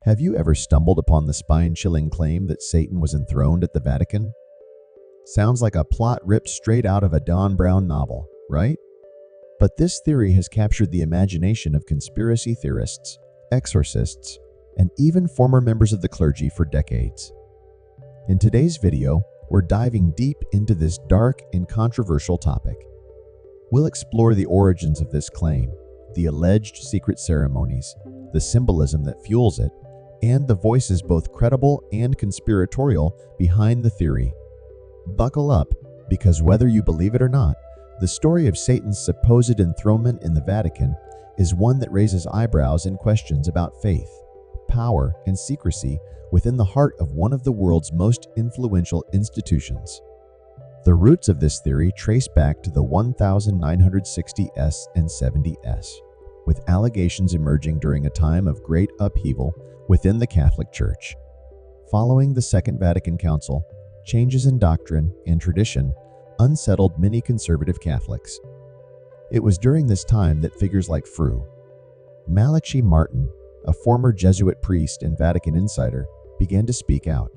Have you ever stumbled upon the spine-chilling claim that Satan was enthroned at the Vatican? Sounds like a plot ripped straight out of a Don Brown novel, right? But this theory has captured the imagination of conspiracy theorists, exorcists, and even former members of the clergy for decades. In today's video, we're diving deep into this dark and controversial topic. We'll explore the origins of this claim, the alleged secret ceremonies, the symbolism that fuels it, and the voices both credible and conspiratorial behind the theory. Buckle up, because whether you believe it or not, the story of Satan's supposed enthronement in the Vatican is one that raises eyebrows and questions about faith, power, and secrecy within the heart of one of the world's most influential institutions. The roots of this theory trace back to the 1960s and 70s, with allegations emerging during a time of great upheaval within the Catholic Church. Following the Second Vatican Council, changes in doctrine and tradition unsettled many conservative Catholics. It was during this time that figures like Fru. Malachi Martin, a former Jesuit priest and Vatican insider, began to speak out.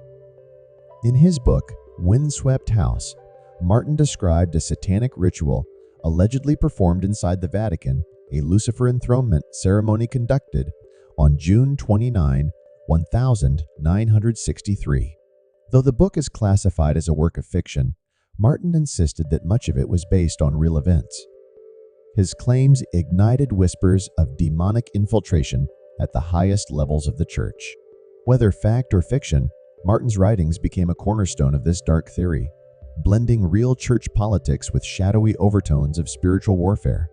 In his book, Windswept House, Martin described a satanic ritual allegedly performed inside the Vatican, a Lucifer enthronement ceremony conducted on June 29, 1963. Though the book is classified as a work of fiction, Martin insisted that much of it was based on real events. His claims ignited whispers of demonic infiltration at the highest levels of the church. Whether fact or fiction, Martin's writings became a cornerstone of this dark theory, blending real church politics with shadowy overtones of spiritual warfare.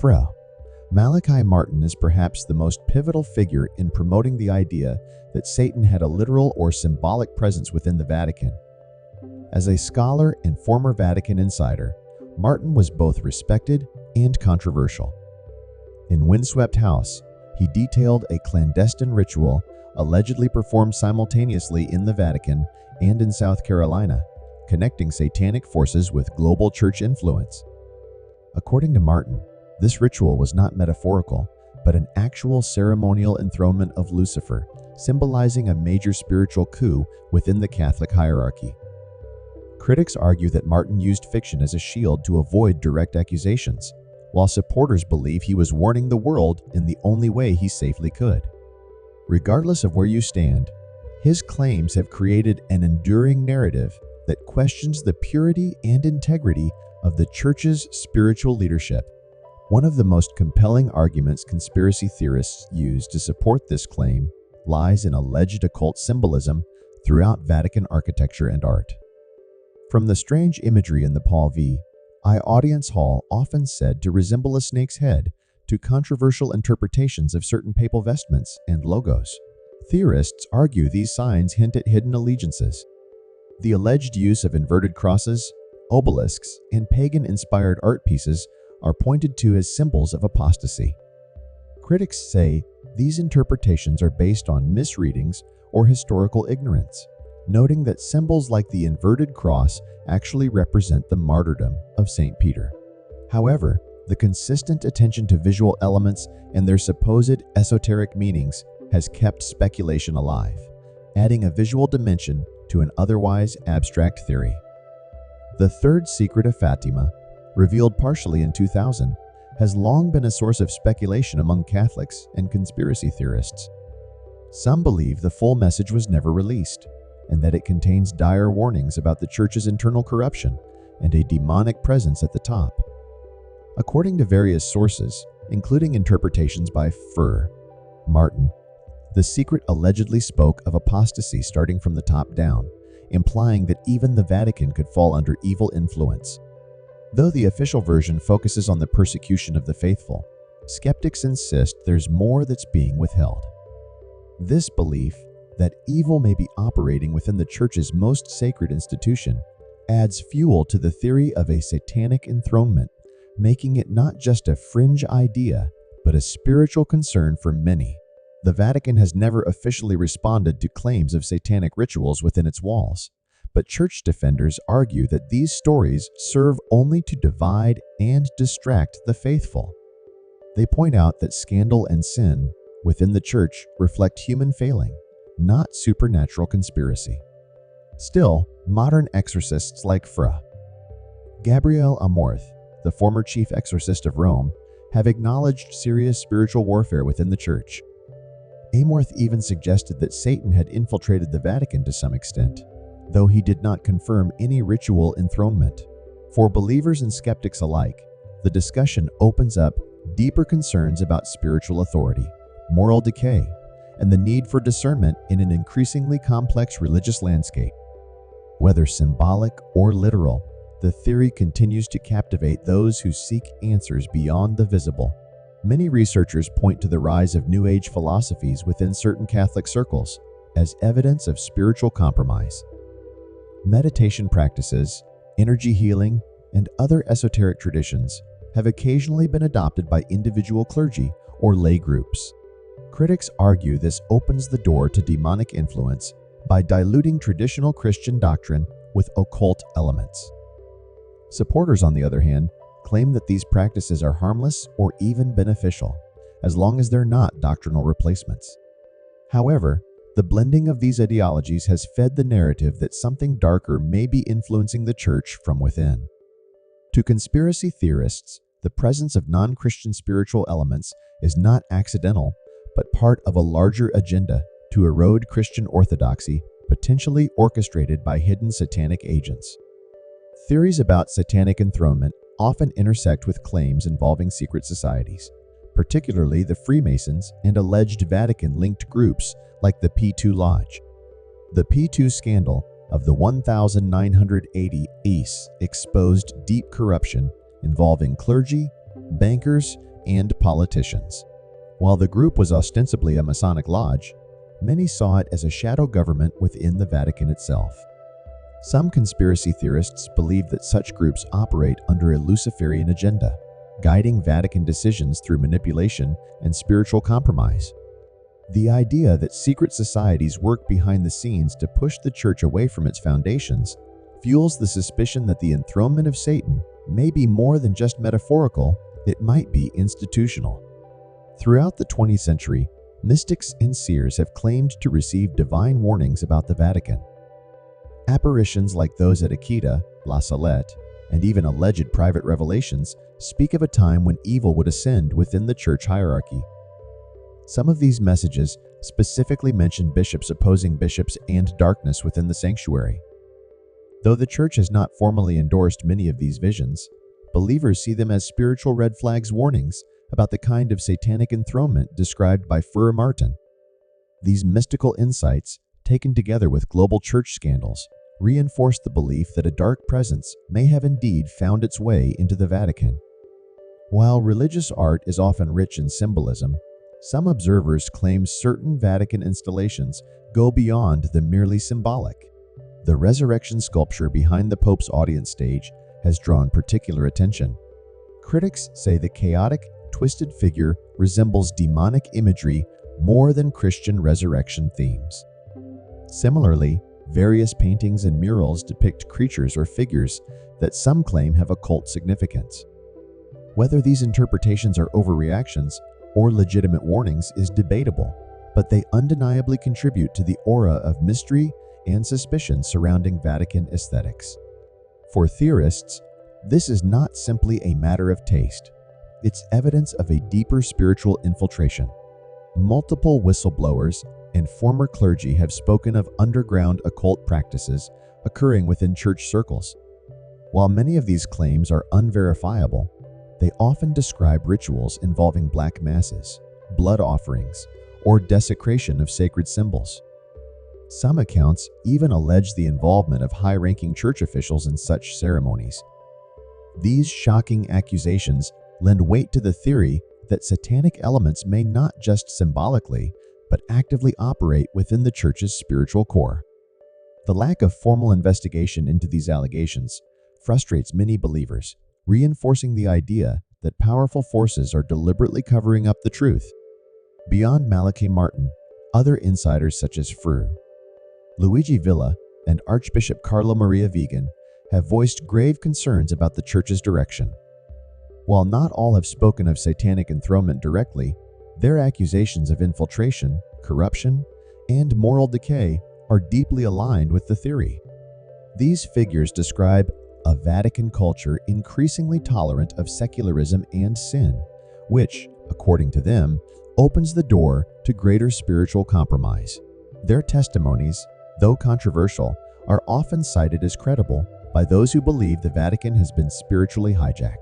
Fru. Malachi Martin is perhaps the most pivotal figure in promoting the idea that Satan had a literal or symbolic presence within the Vatican. As a scholar and former Vatican insider, Martin was both respected and controversial. In Windswept House, he detailed a clandestine ritual allegedly performed simultaneously in the Vatican and in South Carolina, connecting satanic forces with global church influence. According to Martin, this ritual was not metaphorical, but an actual ceremonial enthronement of Lucifer, symbolizing a major spiritual coup within the Catholic hierarchy. Critics argue that Martin used fiction as a shield to avoid direct accusations, while supporters believe he was warning the world in the only way he safely could. Regardless of where you stand, his claims have created an enduring narrative that questions the purity and integrity of the Church's spiritual leadership. One of the most compelling arguments conspiracy theorists use to support this claim lies in alleged occult symbolism throughout Vatican architecture and art. From the strange imagery in the Paul V. I audience hall often said to resemble a snake's head, to controversial interpretations of certain papal vestments and logos, theorists argue these signs hint at hidden allegiances. The alleged use of inverted crosses, obelisks, and pagan-inspired art pieces are pointed to as symbols of apostasy. Critics say these interpretations are based on misreadings or historical ignorance, noting that symbols like the inverted cross actually represent the martyrdom of St. Peter. However, the consistent attention to visual elements and their supposed esoteric meanings has kept speculation alive, adding a visual dimension to an otherwise abstract theory. The third secret of Fatima, revealed partially in 2000, has long been a source of speculation among Catholics and conspiracy theorists. Some believe the full message was never released, and that it contains dire warnings about the Church's internal corruption and a demonic presence at the top. According to various sources, including interpretations by Fru. Martin, the secret allegedly spoke of apostasy starting from the top down, implying that even the Vatican could fall under evil influence. Though the official version focuses on the persecution of the faithful, skeptics insist there's more that's being withheld. This belief that evil may be operating within the Church's most sacred institution adds fuel to the theory of a satanic enthronement, making it not just a fringe idea, but a spiritual concern for many. The Vatican has never officially responded to claims of satanic rituals within its walls, but church defenders argue that these stories serve only to divide and distract the faithful. They point out that scandal and sin, within the Church reflect human failing, not supernatural conspiracy. Still, modern exorcists like Fra. Gabriele Amorth, the former chief exorcist of Rome, have acknowledged serious spiritual warfare within the Church. Amorth even suggested that Satan had infiltrated the Vatican to some extent, though he did not confirm any ritual enthronement. For believers and skeptics alike, the discussion opens up deeper concerns about spiritual authority, moral decay, and the need for discernment in an increasingly complex religious landscape. Whether symbolic or literal, the theory continues to captivate those who seek answers beyond the visible. Many researchers point to the rise of New Age philosophies within certain Catholic circles as evidence of spiritual compromise. Meditation practices, energy healing, and other esoteric traditions have occasionally been adopted by individual clergy or lay groups. Critics argue this opens the door to demonic influence by diluting traditional Christian doctrine with occult elements. Supporters, on the other hand, claim that these practices are harmless or even beneficial, as long as they're not doctrinal replacements. However, the blending of these ideologies has fed the narrative that something darker may be influencing the Church from within. To conspiracy theorists, the presence of non-Christian spiritual elements is not accidental, but part of a larger agenda to erode Christian orthodoxy, potentially orchestrated by hidden satanic agents. Theories about satanic enthronement often intersect with claims involving secret societies, particularly the Freemasons and alleged Vatican-linked groups like the P2 Lodge. The P2 scandal of the 1980 Ace exposed deep corruption involving clergy, bankers, and politicians. While the group was ostensibly a Masonic lodge, many saw it as a shadow government within the Vatican itself. Some conspiracy theorists believe that such groups operate under a Luciferian agenda, guiding Vatican decisions through manipulation and spiritual compromise. The idea that secret societies work behind the scenes to push the Church away from its foundations fuels the suspicion that the enthronement of Satan may be more than just metaphorical, it might be institutional. Throughout the 20th century, mystics and seers have claimed to receive divine warnings about the Vatican. Apparitions like those at Akita, La Salette, and even alleged private revelations speak of a time when evil would ascend within the Church hierarchy. Some of these messages specifically mention bishops opposing bishops and darkness within the sanctuary. Though the Church has not formally endorsed many of these visions, believers see them as spiritual red flags warnings about the kind of satanic enthronement described by Frere Martin. These mystical insights, taken together with global church scandals, reinforce the belief that a dark presence may have indeed found its way into the Vatican. While religious art is often rich in symbolism, some observers claim certain Vatican installations go beyond the merely symbolic. The resurrection sculpture behind the Pope's audience stage has drawn particular attention. Critics say the chaotic, twisted figure resembles demonic imagery more than Christian resurrection themes. Similarly, various paintings and murals depict creatures or figures that some claim have occult significance. Whether these interpretations are overreactions or legitimate warnings is debatable, but they undeniably contribute to the aura of mystery and suspicion surrounding Vatican aesthetics. For theorists, this is not simply a matter of taste. It's evidence of a deeper spiritual infiltration. Multiple whistleblowers and former clergy have spoken of underground occult practices occurring within church circles. While many of these claims are unverifiable, they often describe rituals involving black masses, blood offerings, or desecration of sacred symbols. Some accounts even allege the involvement of high-ranking church officials in such ceremonies. These shocking accusations lend weight to the theory that satanic elements may not just symbolically, but actively operate within the Church's spiritual core. The lack of formal investigation into these allegations frustrates many believers, reinforcing the idea that powerful forces are deliberately covering up the truth. Beyond Malachi Martin, other insiders such as Frere, Luigi Villa, and Archbishop Carlo Maria Vigan have voiced grave concerns about the Church's direction. While not all have spoken of satanic enthronement directly, Their accusations of infiltration, corruption, and moral decay are deeply aligned with the theory. These figures describe a Vatican culture increasingly tolerant of secularism and sin, which, according to them, opens the door to greater spiritual compromise. Their testimonies, though controversial, are often cited as credible by those who believe the Vatican has been spiritually hijacked.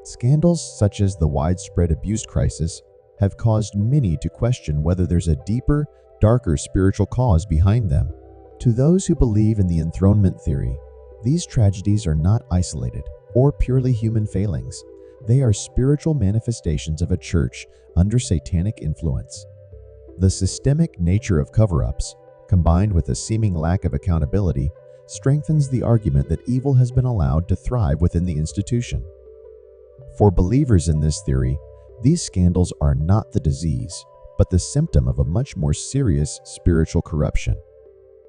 Scandals such as the widespread abuse crisis have caused many to question whether there's a deeper, darker spiritual cause behind them. To those who believe in the enthronement theory, these tragedies are not isolated or purely human failings. They are spiritual manifestations of a church under satanic influence. The systemic nature of cover-ups, combined with a seeming lack of accountability, strengthens the argument that evil has been allowed to thrive within the institution. For believers in this theory, these scandals are not the disease, but the symptom of a much more serious spiritual corruption.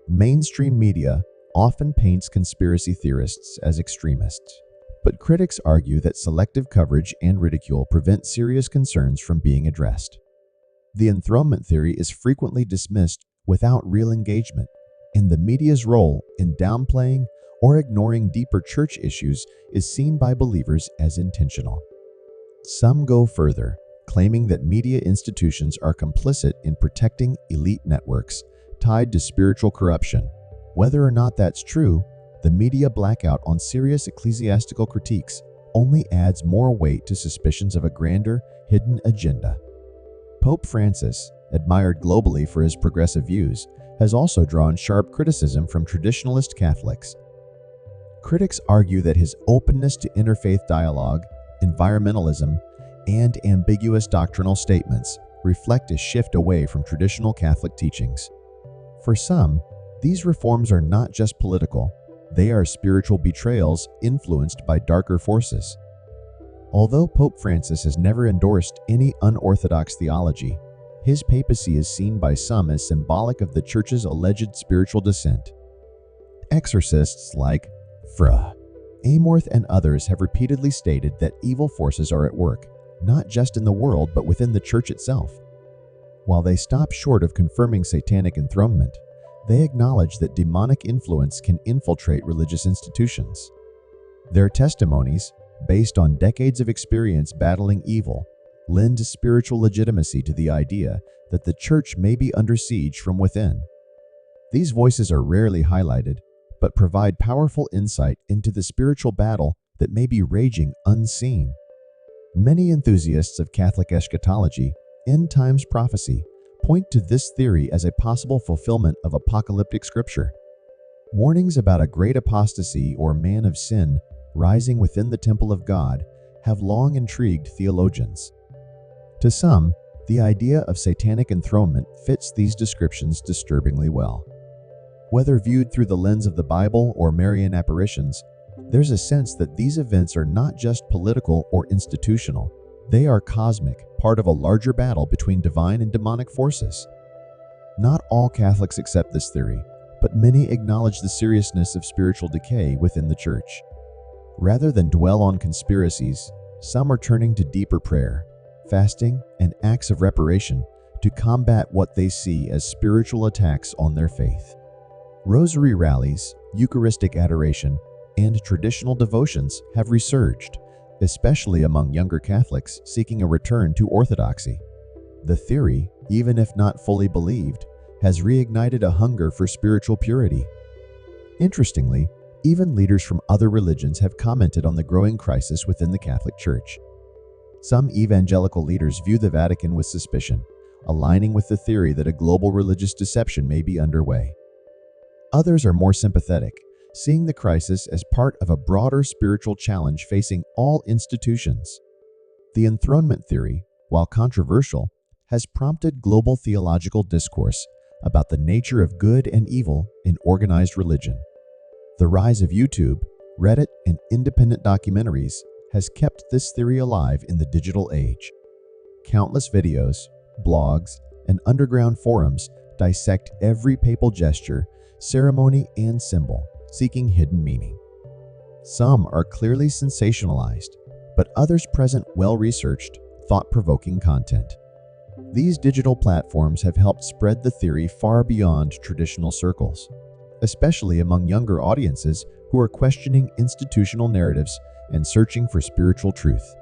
Mainstream media often paints conspiracy theorists as extremists, but critics argue that selective coverage and ridicule prevent serious concerns from being addressed. The enthronement theory is frequently dismissed without real engagement, and the media's role in downplaying or ignoring deeper church issues is seen by believers as intentional. Some go further, claiming that media institutions are complicit in protecting elite networks tied to spiritual corruption. Whether or not that's true, the media blackout on serious ecclesiastical critiques only adds more weight to suspicions of a grander, hidden agenda. Pope Francis, admired globally for his progressive views, has also drawn sharp criticism from traditionalist Catholics. Critics argue that his openness to interfaith dialogue, environmentalism, and ambiguous doctrinal statements reflect a shift away from traditional Catholic teachings. For some, these reforms are not just political, they are spiritual betrayals influenced by darker forces. Although Pope Francis has never endorsed any unorthodox theology, his papacy is seen by some as symbolic of the Church's alleged spiritual descent. Exorcists like Fra Amorth and others have repeatedly stated that evil forces are at work, not just in the world but within the Church itself. While they stop short of confirming satanic enthronement, they acknowledge that demonic influence can infiltrate religious institutions. Their testimonies, based on decades of experience battling evil, lend spiritual legitimacy to the idea that the Church may be under siege from within. These voices are rarely highlighted, but provide powerful insight into the spiritual battle that may be raging unseen. Many enthusiasts of Catholic eschatology, end times prophecy, point to this theory as a possible fulfillment of apocalyptic scripture. Warnings about a great apostasy or man of sin rising within the temple of God have long intrigued theologians. To some, the idea of satanic enthronement fits these descriptions disturbingly well. Whether viewed through the lens of the Bible or Marian apparitions, there's a sense that these events are not just political or institutional. They are cosmic, part of a larger battle between divine and demonic forces. Not all Catholics accept this theory, but many acknowledge the seriousness of spiritual decay within the Church. Rather than dwell on conspiracies, some are turning to deeper prayer, fasting, and acts of reparation to combat what they see as spiritual attacks on their faith. Rosary rallies, Eucharistic adoration, and traditional devotions have resurged, especially among younger Catholics seeking a return to orthodoxy. The theory, even if not fully believed, has reignited a hunger for spiritual purity. Interestingly, even leaders from other religions have commented on the growing crisis within the Catholic Church. Some evangelical leaders view the Vatican with suspicion, aligning with the theory that a global religious deception may be underway. Others are more sympathetic, seeing the crisis as part of a broader spiritual challenge facing all institutions. The enthronement theory, while controversial, has prompted global theological discourse about the nature of good and evil in organized religion. The rise of YouTube, Reddit, and independent documentaries has kept this theory alive in the digital age. Countless videos, blogs, and underground forums dissect every papal gesture, ceremony, and symbol, seeking hidden meaning. Some are clearly sensationalized, but others present well-researched, thought-provoking content. These digital platforms have helped spread the theory far beyond traditional circles, especially among younger audiences who are questioning institutional narratives and searching for spiritual truth.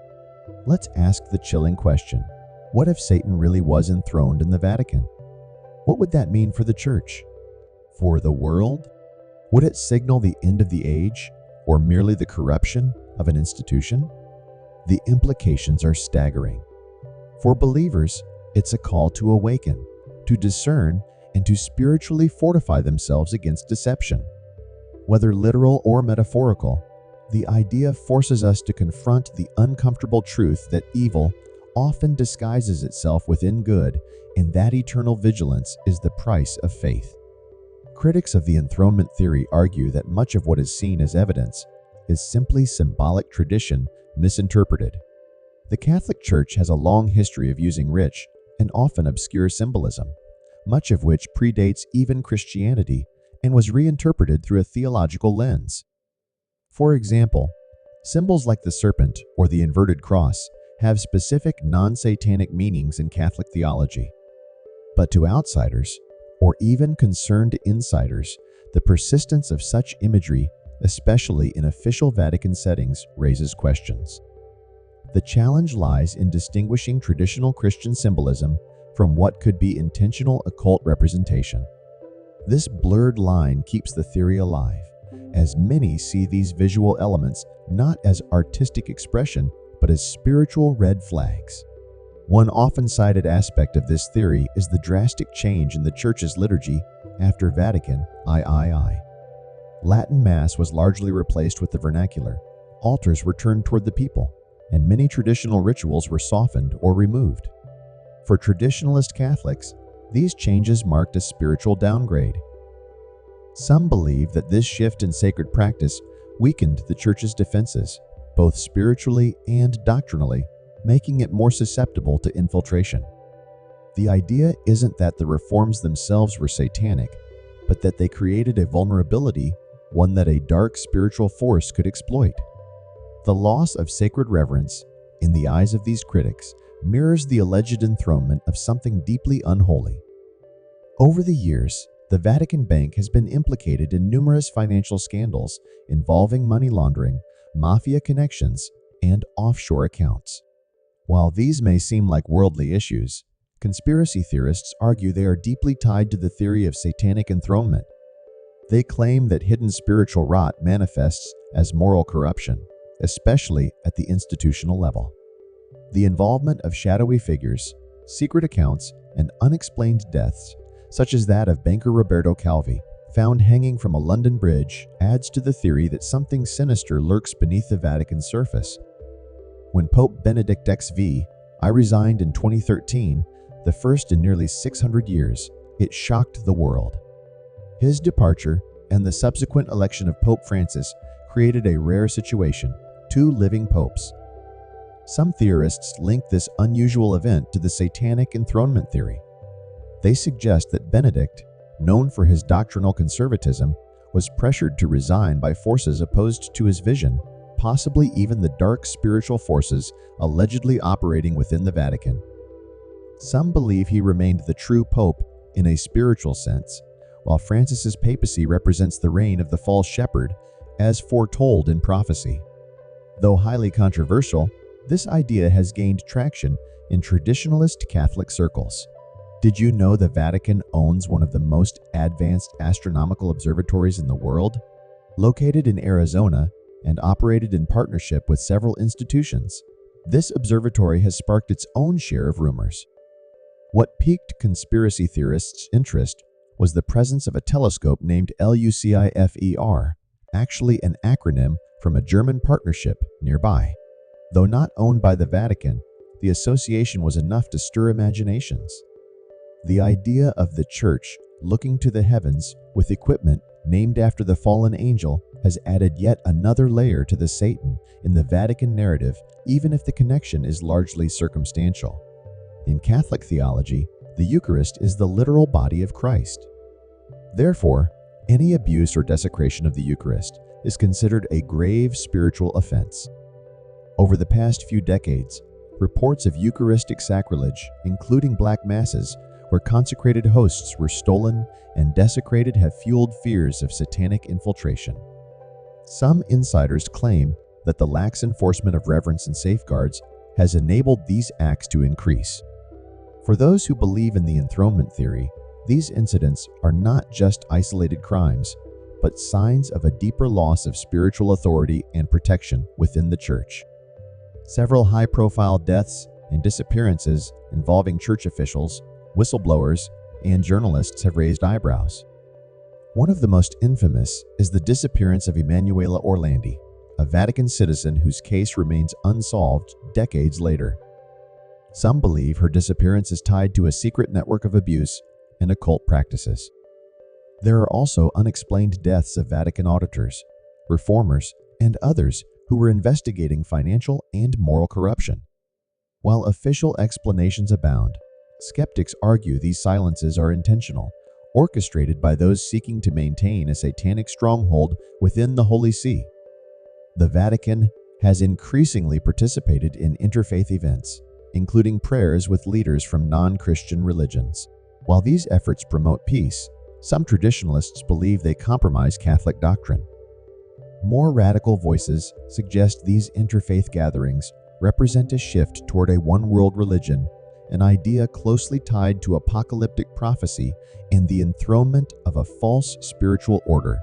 Let's ask the chilling question: what if Satan really was enthroned in the Vatican? What would that mean for the Church? For the world? Would it signal the end of the age, or merely the corruption of an institution? The implications are staggering. For believers, it's a call to awaken, to discern, and to spiritually fortify themselves against deception. Whether literal or metaphorical, the idea forces us to confront the uncomfortable truth that evil often disguises itself within good, and that eternal vigilance is the price of faith. Critics of the enthronement theory argue that much of what is seen as evidence is simply symbolic tradition misinterpreted. The Catholic Church has a long history of using rich and often obscure symbolism, much of which predates even Christianity and was reinterpreted through a theological lens. For example, symbols like the serpent or the inverted cross have specific non-satanic meanings in Catholic theology. But to outsiders, or even concerned insiders, the persistence of such imagery, especially in official Vatican settings, raises questions. The challenge lies in distinguishing traditional Christian symbolism from what could be intentional occult representation. This blurred line keeps the theory alive, as many see these visual elements not as artistic expression, but as spiritual red flags. One often cited aspect of this theory is the drastic change in the Church's liturgy after Vatican II. Latin Mass was largely replaced with the vernacular, altars were turned toward the people, and many traditional rituals were softened or removed. For traditionalist Catholics, these changes marked a spiritual downgrade. Some believe that this shift in sacred practice weakened the Church's defenses, both spiritually and doctrinally, making it more susceptible to infiltration. The idea isn't that the reforms themselves were satanic, but that they created a vulnerability, one that a dark spiritual force could exploit. The loss of sacred reverence, in the eyes of these critics, mirrors the alleged enthronement of something deeply unholy. Over the years, the Vatican Bank has been implicated in numerous financial scandals involving money laundering, mafia connections, and offshore accounts. While these may seem like worldly issues, conspiracy theorists argue they are deeply tied to the theory of satanic enthronement. They claim that hidden spiritual rot manifests as moral corruption, especially at the institutional level. The involvement of shadowy figures, secret accounts, and unexplained deaths, such as that of banker Roberto Calvi, found hanging from a London bridge, adds to the theory that something sinister lurks beneath the Vatican's surface. When Pope Benedict XVI resigned in 2013, the first in nearly 600 years, it shocked the world. His departure and the subsequent election of Pope Francis created a rare situation: two living popes. Some theorists link this unusual event to the satanic enthronement theory. They suggest that Benedict, known for his doctrinal conservatism, was pressured to resign by forces opposed to his vision, possibly even the dark spiritual forces allegedly operating within the Vatican. Some believe he remained the true pope in a spiritual sense, while Francis's papacy represents the reign of the false shepherd, as foretold in prophecy. Though highly controversial, this idea has gained traction in traditionalist Catholic circles. Did you know the Vatican owns one of the most advanced astronomical observatories in the world? Located in Arizona and operated in partnership with several institutions, this observatory has sparked its own share of rumors. What piqued conspiracy theorists' interest was the presence of a telescope named LUCIFER, actually an acronym from a German partnership nearby. Though not owned by the Vatican, the association was enough to stir imaginations. The idea of the Church looking to the heavens with equipment named after the fallen angel has added yet another layer to the Satan in the Vatican narrative, even if the connection is largely circumstantial. In Catholic theology, the Eucharist is the literal body of Christ. Therefore, any abuse or desecration of the Eucharist is considered a grave spiritual offense. Over the past few decades, Reports of Eucharistic sacrilege, including black masses, where consecrated hosts were stolen and desecrated, have fueled fears of satanic infiltration. Some insiders claim that the lax enforcement of reverence and safeguards has enabled these acts to increase. For those who believe in the enthronement theory, these incidents are not just isolated crimes, but signs of a deeper loss of spiritual authority and protection within the church. Several high-profile deaths and disappearances involving church officials, whistleblowers, and journalists have raised eyebrows. One of the most infamous is the disappearance of Emanuela Orlandi, a Vatican citizen whose case remains unsolved decades later. Some believe her disappearance is tied to a secret network of abuse and occult practices. There are also unexplained deaths of Vatican auditors, reformers, and others who were investigating financial and moral corruption. While official explanations abound, skeptics argue these silences are intentional, orchestrated by those seeking to maintain a satanic stronghold within the Holy See. The Vatican has increasingly participated in interfaith events, including prayers with leaders from non-Christian religions. While these efforts promote peace, some traditionalists believe they compromise Catholic doctrine. More radical voices suggest these interfaith gatherings represent a shift toward a one-world religion, an idea closely tied to apocalyptic prophecy and the enthronement of a false spiritual order.